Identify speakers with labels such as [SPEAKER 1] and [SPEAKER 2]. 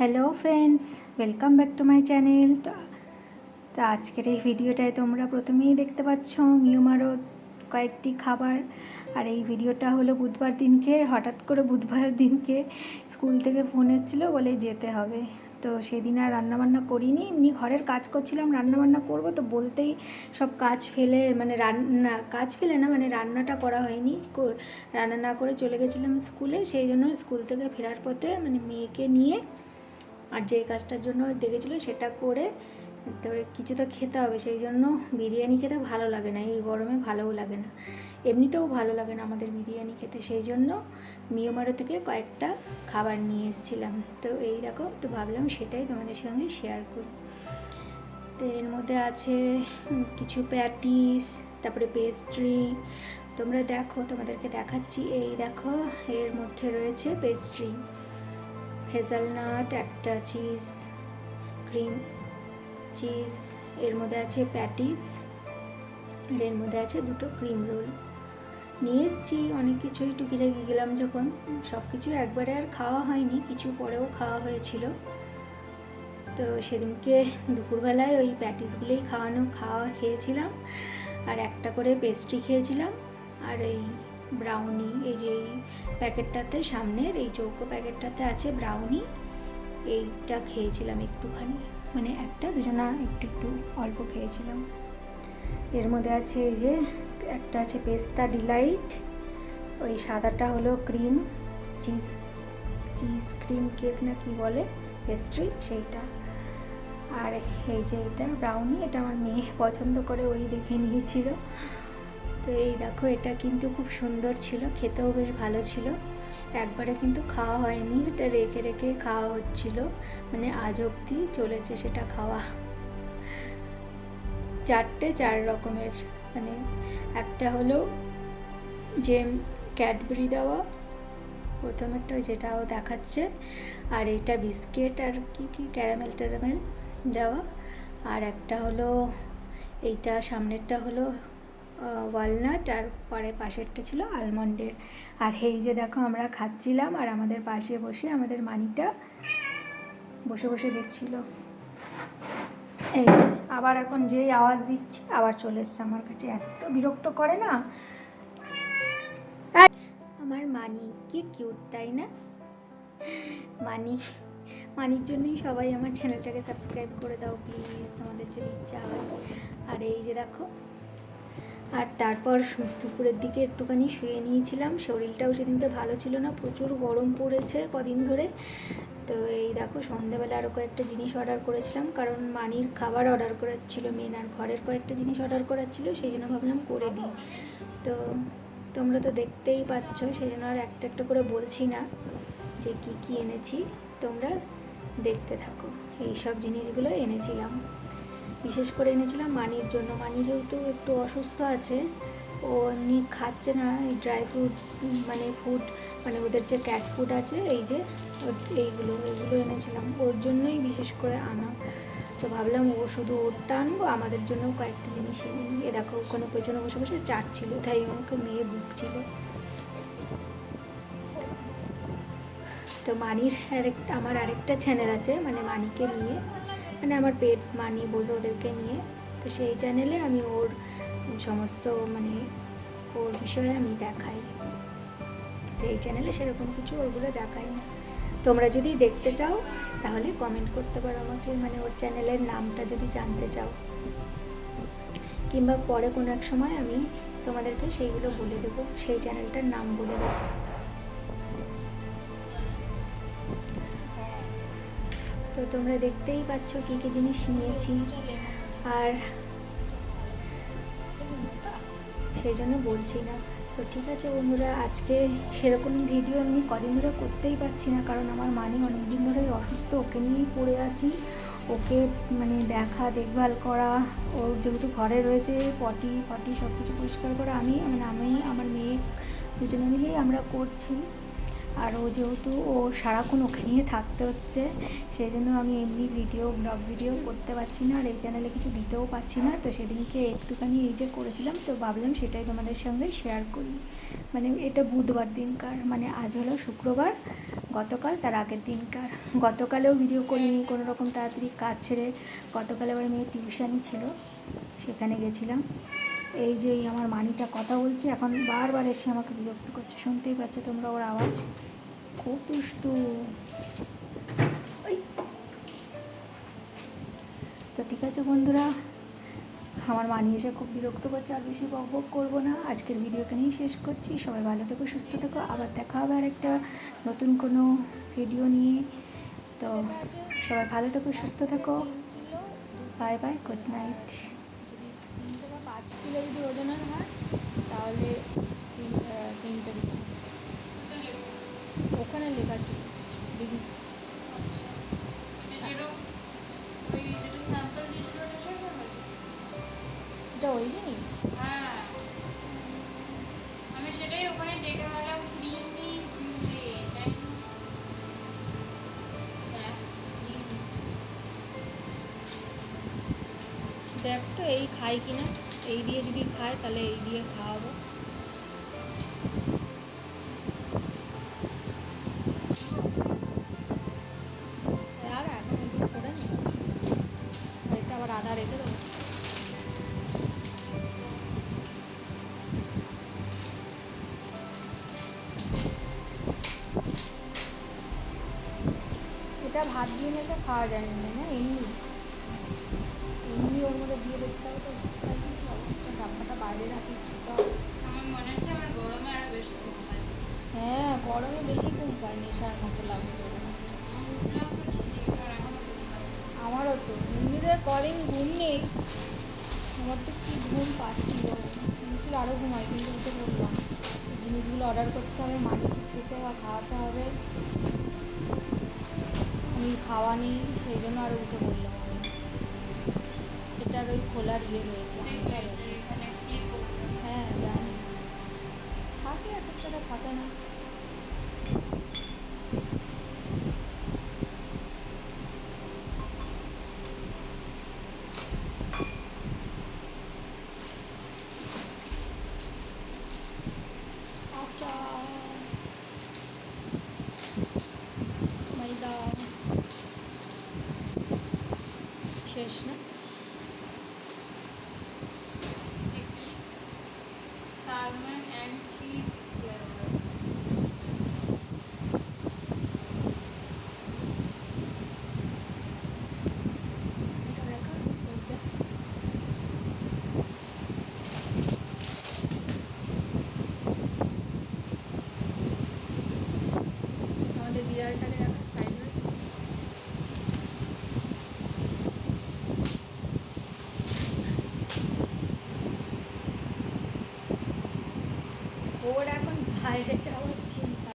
[SPEAKER 1] Hello friends, welcome back to my channel. তো আজকের এই ভিডিওটায় তোমরা প্রথমেই দেখতে পাচ্ছ মিওমারও কয়েকটি খাবার। আর এই ভিডিওটা হলো বুধবার দিনকে, হঠাৎ করে বুধবার দিনকে স্কুল থেকে ফোন এসেছিলো বলে যেতে হবে। তো সেদিন আর রান্নাবান্না করিনি, এমনি ঘরের কাজ করছিলাম, রান্নাবান্না করবো তো বলতেই সব কাজ ফেলে, মানে কাজ ফেলে না, মানে রান্নাটা করা হয়নি, রান্না না করে চলে গেছিলাম স্কুলে। সেই জন্য স্কুল থেকে ফেরার পথে মানে মেয়েকে নিয়ে আর যে কাজটার জন্য ডেকেছিলো সেটা করে তারপরে কিছু তো খেতে হবে, সেই জন্য বিরিয়ানি খেতে ভালো লাগে না, এই গরমে ভালোও লাগে না, এমনিতেও ভালো লাগে না আমাদের বিরিয়ানি খেতে। সেই জন্য মিওমারো থেকে কয়েকটা খাবার নিয়ে এসেছিলাম। তো এই দেখো, তো ভাবলাম সেটাই তোমাদের সঙ্গে শেয়ার করি। তো এর মধ্যে আছে কিছু প্যাটিস, তারপরে পেস্ট্রি। তোমরা দেখো, তোমাদেরকে দেখাচ্ছি, এই দেখো এর মধ্যে রয়েছে পেস্ট্রি, হেজেলনাট, একটা চিজ, ক্রিম চিজ, এর মধ্যে আছে প্যাটিস, আর এর মধ্যে আছে দুটো ক্রিম রোল। নিয়ে এসেছি অনেক কিছুই, টুকিটাকি গেলাম যখন, সব কিছু একবারে আর খাওয়া হয়নি, কিছু পরেও খাওয়া হয়েছিল। তো সেদিনকে দুপুরবেলায় ওই প্যাটিসগুলোই খাওয়া খেয়েছিলাম, আর একটা করে পেস্ট্রি খেয়েছিলাম, আর এই ব্রাউনি, এই যে এই প্যাকেটটাতে, সামনের এই চৌকো প্যাকেটটাতে আছে ব্রাউনি, এইটা খেয়েছিলাম একটুখানি, মানে একটা দুজনা একটু একটু অল্প খেয়েছিলাম। এর মধ্যে আছে এই যে একটা আছে পেস্তা ডিলাইট, ওই সাদাটা হলো ক্রিম চিজ ক্রিম কেক না কি বলে পেস্ট্রি সেইটা। আর এই যে এটা ব্রাউনি, এটা আমার মেয়ে পছন্দ করে, ওই দেখে নিয়েছিল। তো এই দেখো, এটা কিন্তু খুব সুন্দর ছিল, খেতেও বেশ ভালো ছিল। একবারে কিন্তু খাওয়া হয়নি, এটা রেখে রেখে খাওয়া হচ্ছিল, মানে আজ অবধি চলেছে সেটা খাওয়া। চার রকমের, মানে একটা হলো যে ক্যাডবেরি দেওয়া, প্রথমেরটা যেটাও দেখাচ্ছে, আর এইটা বিস্কিট আর কি ক্যারামেল দেওয়া, আর একটা হলো এইটা সামনেরটা হলো ওয়ালনাট, আর পরে পাশেরটা ছিল আলমন্ডের। আর এই যে দেখো আমরা খাচ্ছিলাম, আর আমাদের পাশে বসে আমাদের মানিটা বসে বসে দেখছিল। এই যে আবার এখন যেই আওয়াজ দিচ্ছি আবার চলে এসছে আমার কাছে, এত বিরক্ত করে না আমার মানি। কি কিউট তাই না? মানির জন্যই সবাই আমার চ্যানেলটাকে সাবস্ক্রাইব করে দাও প্লিজ, তোমাদের যদি ইচ্ছা হয়। আর এই যে দেখো, আর তারপর দুপুরের দিকে একটুখানি শুয়ে নিয়েছিলাম, শরীরটাও সেদিনকে ভালো ছিল না, প্রচুর গরম পড়েছে কদিন ধরে। তো এই দেখো, সন্ধ্যেবেলা আরও কয়েকটা জিনিস অর্ডার করেছিলাম, কারণ মানির খাবার অর্ডার করার ছিল মেন, আর ঘরের কয়েকটা জিনিস অর্ডার করার ছিল, সেই জন্য ভাবলাম করে দিই। তো তোমরা তো দেখতেই পাচ্ছ, সেই জন্য আর একটা একটা করে বলছি না যে কি কি এনেছি, তোমরা দেখতে থাকো। এই সব জিনিসগুলো এনেছিলাম, বিশেষ করে এনেছিলাম মানির জন্য। মানি যেহেতু একটু অসুস্থ আছে, ও এমনি খাচ্ছে না এই ড্রাই ফ্রুট, মানে ফুড, মানে ওদের যে ক্যাট ফুড আছে, এই যে এইগুলো এনেছিলাম, ওর জন্যই বিশেষ করে আনা। তো ভাবলাম ও শুধু ওরটা আনবো, আমাদের জন্য কয়েকটা জিনিস এনে নিই। এ দেখো, ওখানে পেছনে বসে বসে চাটছিল, তাই আমাকে মেয়ে বুকছিল। তো মানির আমার আরেকটা চ্যানেল আছে, মানে মানিকে নিয়ে, মানে আমার পেটস মানি বোঝো ওদেরকে নিয়ে। তো সেই চ্যানেলে আমি ওর সমস্ত, মানে ওর বিষয়ে আমি দেখাই। তো এই চ্যানেলে সেরকম কিছু ওগুলো দেখাই না। তোমরা যদি দেখতে চাও তাহলে কমেন্ট করতে পারো আমাকে, মানে ওর চ্যানেলের নামটা যদি জানতে চাও, কিংবা পরে কোনো এক সময় আমি তোমাদেরকে সেইগুলো বলে দেবো, সেই চ্যানেলটার নাম বলে দেবো। তো তোমরা দেখতেই পাচ্ছ কী কী জিনিস নিয়েছি, আর সেই জন্য বলছি না। তো ঠিক আছে বন্ধুরা, আজকে সেরকম ভিডিও আমি কদিন ধরে করতেই পারছি না, কারণ আমার মানি অনেক দিন ধরেই অসুস্থ, ওকে নিয়েই পড়ে আছি। ওকে মানে দেখভাল করা, ওর যেহেতু ঘরে রয়েছে, পটি সব কিছু পরিষ্কার করা আমি আমার মেয়ে দুজনে মিলেই আমরা করছি। আর ও যেহেতু ও সারাক্ষণ ওকে নিয়ে থাকতে হচ্ছে, সেই জন্য আমি এমনি ব্লগ ভিডিও করতে পারছি না, আর এই চ্যানেলে কিছু দিতেও পারছি না। তো সেদিনকে একটুখানি এই যে করেছিলাম, তো ভাবলাম সেটাই তোমাদের সঙ্গে শেয়ার করি। মানে এটা বুধবার দিনকার, মানে আজ হলো শুক্রবার, গতকাল তার আগের দিনকার। গতকালেও ভিডিও করিনি কোনো রকম, তাড়াতাড়ি কাজ ছেড়ে। গতকাল আবার মেয়ে টিউশানই ছিল, সেখানে গেছিলাম। এই যে আমার মানিটা কথা বলছে এখন, বারবার এসে আমাকে বিরক্ত করছে, শুনতেই পাচ্ছ তোমরা ওর আওয়াজ, খুব দুষ্টু। তো ঠিক আছে বন্ধুরা, আমার মানি এসে খুব বিরক্ত করছে, আর বেশি বক করবো না। আজকের ভিডিওকে নিয়েই শেষ করছি। সবাই ভালো থেকো, সুস্থ থেকো, আবার দেখা হবে আর একটা নতুন কোনো ভিডিও নিয়ে। তো সবাই ভালো থেকো, সুস্থ থেকো, বাই বাই, গুড নাইট। যদি 3 থেকে 5 কিলো যদি ওজনের হয় তাহলে 3টে দিতে হবে। ওখানে লেখা ছিল এটা ওই জিনিস।
[SPEAKER 2] হ্যাঁ, আমি সেটাই ওখানে দেখে গেলাম, ক্রিমি
[SPEAKER 1] দেখ তো এই খাই কিনা, এই দিয়ে যদি খায় তাহলে এই দিয়ে খাওয়াবো। আর এখন এগুলো করে নি, এটা আবার আধা রেখে দেবো। এটা ভাত দিয়ে মেখে খাওয়া যায় না, না এমনি এমনি ওর মধ্যে দিয়ে দেখতে হবে। তো ওষুধ খাই কিন্তু অবস্থা, ডাব্বাটা বাইরে রাখিস তো।
[SPEAKER 2] আমার মনে হচ্ছে আমার গরমে আরো বেশি ঘুম পাচ্ছে।
[SPEAKER 1] হ্যাঁ, গরমে বেশি ঘুম পায়, নেশার মতো লাগবে।
[SPEAKER 2] উঠলাম তো ঠিক, আর এখনো ঘুম পাচ্ছে।
[SPEAKER 1] আমারও তো এমনিতে কদিন ঘুম নেই, আমার তো কী ঘুম পাচ্ছিল, ছিল আরও ঘুমাই, কিন্তু উঠে বললাম জিনিসগুলো অর্ডার করতে হবে, মালিককে খেতে বা খাওয়াতে হবে, আমি খাওয়া নেই, সেই জন্য আরও উঠে বললাম আমি। এটার ওই খোলার ইয়ে রয়েছে,
[SPEAKER 2] দেখলে এখানে ক্লিক করতে হবে।
[SPEAKER 1] হ্যাঁ জানি, থাকে এক একটা থাকে না। আচ্ছা, ময়দা শেষ না?
[SPEAKER 2] Salmon and cheese flavour.
[SPEAKER 1] এটা দেখা ওইটা। আমাদের বিড়ালটাকে দেখা সাইড হয়ে ওর এখন বাইরে যাওয়ার